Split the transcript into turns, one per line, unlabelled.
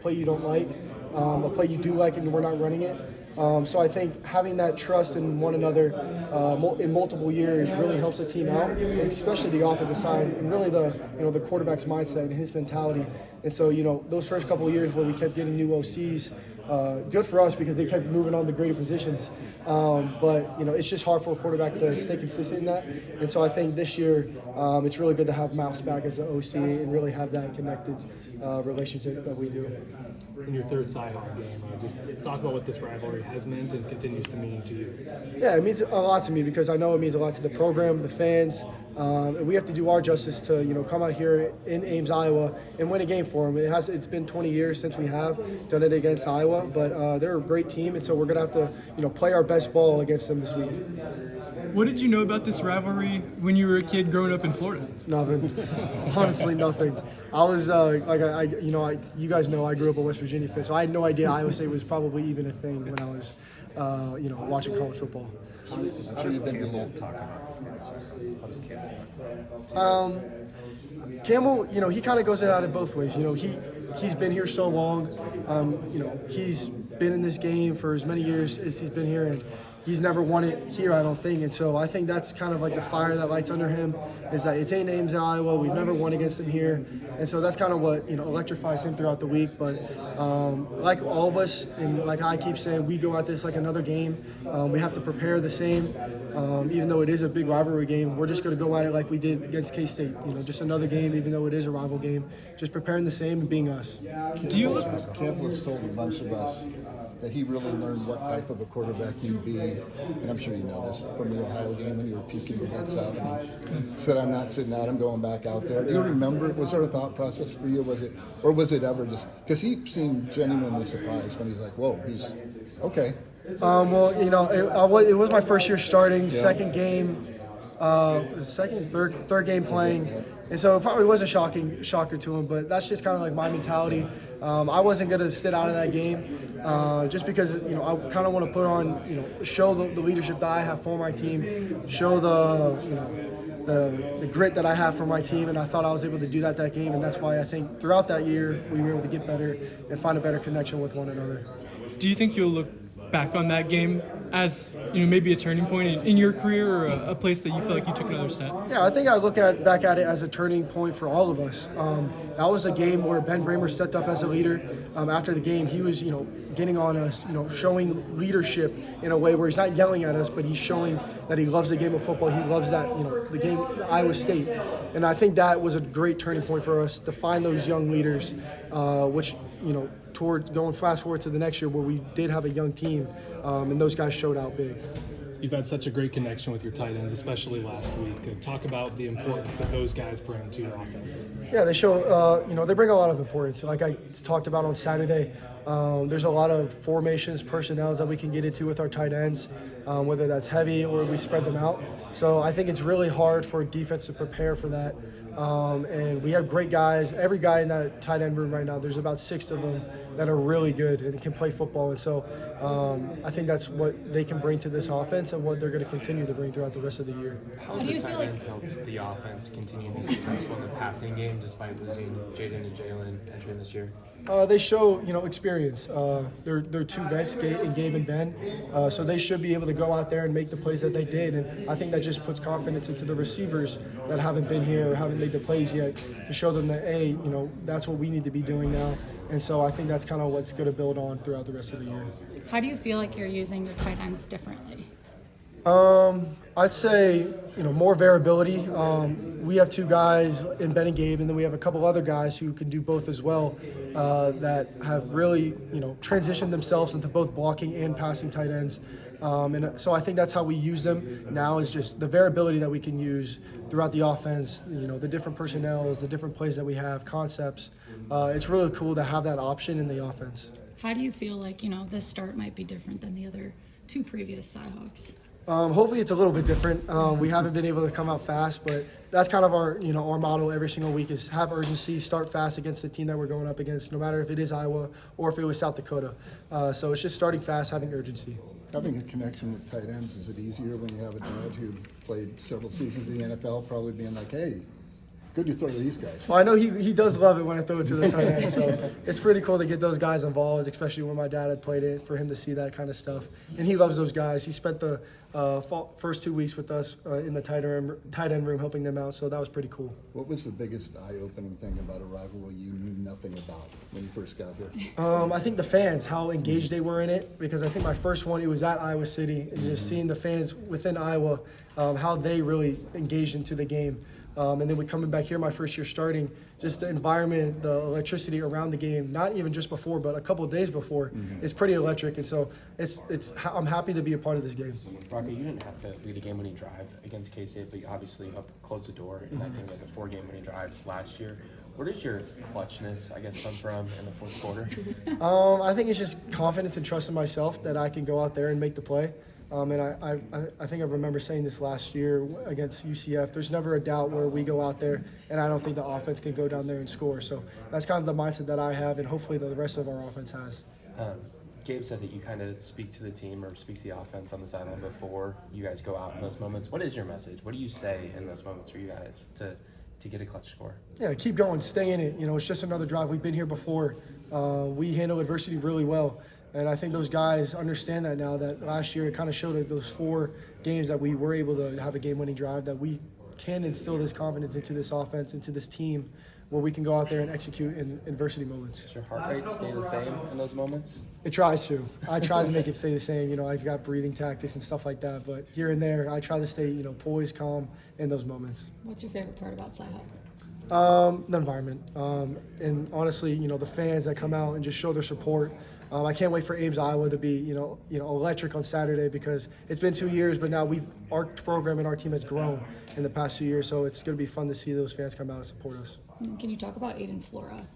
play you don't like, a play you do like and we're not running it. So I think having that trust in one another in multiple years really helps the team out, especially the offensive side and really the quarterback's mindset and his mentality. And so those first couple of years where we kept getting new OCs, good for us because they kept moving on to greater positions. But it's just hard for a quarterback to stay consistent in that. And so I think this year it's really good to have Mouse back as the OC and really have that connected relationship that we do.
In your third Cy-Hawk game, just talk about what this rivalry has meant and continues to mean to you.
Yeah, it means a lot to me because I know it means a lot to the program, the fans, and we have to do our justice to come out here in Ames, Iowa, and win a game for them. It's been 20 years since we have done it against Iowa, but they're a great team, and so we're gonna have to play our best ball against them this week.
What did you know about this rivalry when you were a kid growing up in Florida?
Nothing. Honestly, nothing. I was you guys know I grew up a West Virginia fan, so I had no idea Iowa State was probably even a thing when I was watching college football.
I'm sure you've been a little talking about this guy. How does Campbell?
Campbell, he kind of goes at it both ways. He's been here so long. He's been in this game for as many years as he's been here, and he's never won it here, I don't think. And so I think that's kind of like the fire that lights under him, is that it's in Ames, Iowa. We've never won against him here. And so that's kind of what, electrifies him throughout the week. But like all of us, and like I keep saying, we go at this like another game. We have to prepare the same. Even though it is a big rivalry game, we're just going to go at it like we did against K-State. Just another game, even though it is a rival game. Just preparing the same and being us.
Campbell has told a bunch of us that he really learned what type of a quarterback you'd be, and I'm sure you know this from the Ohio game when you were puking your guts out and he said, "I'm not sitting out, I'm going back out there." Do you remember, was there a thought process for you, or was it ever just, because he seemed genuinely surprised when he's like, whoa, he's okay.
It was my first year starting, second game, third game playing. And so it probably was a shocker to him, but that's just kind of like my mentality. I wasn't going to sit out of that game just because, I kind of want to put on, show the leadership that I have for my team, show the grit that I have for my team, and I thought I was able to do that game, and that's why I think throughout that year we were able to get better and find a better connection with one another.
Do you think you'll look back on that game as maybe a turning point in your career, or a place that you feel like you took another step?
Yeah, I think I look back at it as a turning point for all of us. That was a game where Ben Bramer stepped up as a leader. After the game, he was getting on us, showing leadership in a way where he's not yelling at us, but he's showing that he loves the game of football. He loves that the game, Iowa State, and I think that was a great turning point for us to find those young leaders, which toward going fast forward to the next year where we did have a young team, and those guys showed out big.
You've had such a great connection with your tight ends, especially last week. Talk about the importance that those guys bring to your offense.
Yeah, they show, they bring a lot of importance. Like I talked about on Saturday, there's a lot of formations, personnels that we can get into with our tight ends, whether that's heavy or we spread them out. So I think it's really hard for a defense to prepare for that. And we have great guys. Every guy in that tight end room right now, there's about 6 of them that are really good and can play football. And so I think that's what they can bring to this offense and what they're going to continue to bring throughout the rest of the year.
How do the tight ends help the offense continue to be successful in the passing game despite losing Jaden and Jalen entering this year?
They show, experience. They're 2 vets, Gabe and Ben, so they should be able to go out there and make the plays that they did. And I think that just puts confidence into the receivers that haven't been here or haven't made the plays yet to show them that, hey, that's what we need to be doing now. And so I think that's kind of what's going to build on throughout the rest of the year.
How do you feel like you're using your tight ends differently?
I'd say, more variability. We have 2 guys in Ben and Gabe, and then we have a couple other guys who can do both as well, that have really, transitioned themselves into both blocking and passing tight ends. And so I think that's how we use them now, is just the variability that we can use throughout the offense, the different personnels, the different plays that we have, concepts. It's really cool to have that option in the offense.
How do you feel like, this start might be different than the other 2 previous Cy-Hawks?
Hopefully it's a little bit different. We haven't been able to come out fast, but that's kind of our motto every single week, is have urgency, start fast against the team that we're going up against, no matter if it is Iowa or if it was South Dakota. So it's just starting fast, having urgency.
Having a connection with tight ends, is it easier when you have a dad who played several seasons in the NFL, probably being like, hey, Good you throw to these guys.
Well, I know he does love it when I throw it to the tight end, so it's pretty cool to get those guys involved, especially when my dad had played it, for him to see that kind of stuff. And he loves those guys. He spent the first 2 weeks with us in the tight end room helping them out, so that was pretty cool.
What was the biggest eye-opening thing about a rivalry you knew nothing about when you first got here?
I think the fans, how engaged they were in it, because I think my first one, it was at Iowa City, and just seeing the fans within Iowa, how they really engaged into the game. And then we coming back here my first year starting, just the environment, the electricity around the game, not even just before, but a couple of days before, is pretty electric. And so I'm happy to be a part of this game.
Rocco, you didn't have to lead a game-winning drive against K-State, but you obviously helped close the door in that game with the 4 game-winning drives last year. Where does your clutchness, I guess, come from in the fourth quarter?
I think it's just confidence and trust in myself that I can go out there and make the play. And I think I remember saying this last year against UCF. There's never a doubt where we go out there, and I don't think the offense can go down there and score. So that's kind of the mindset that I have, and hopefully the rest of our offense has.
Gabe said that you kind of speak to the team or speak to the offense on the sideline before you guys go out in those moments. What is your message? What do you say in those moments for you guys to get a clutch score?
Yeah, keep going, stay in it. You know, it's just another drive. We've been here before. We handle adversity really well. And I think those guys understand that now, that last year it kind of showed that those 4 games that we were able to have a game-winning drive, that we can instill this confidence into this offense, into this team, where we can go out there and execute in adversity moments.
Does your heart rate stay the same in those moments?
It tries to. I try to make it stay the same. You know, I've got breathing tactics and stuff like that. But here and there, I try to stay, poised, calm in those moments.
What's your favorite part about Sci-Hub?
The environment. And honestly, the fans that come out and just show their support. I can't wait for Ames, Iowa to be, electric on Saturday, because it's been 2 years, but now our program and our team has grown in the past 2 years, so it's going to be fun to see those fans come out and support us.
Can you talk about Aiden Flora?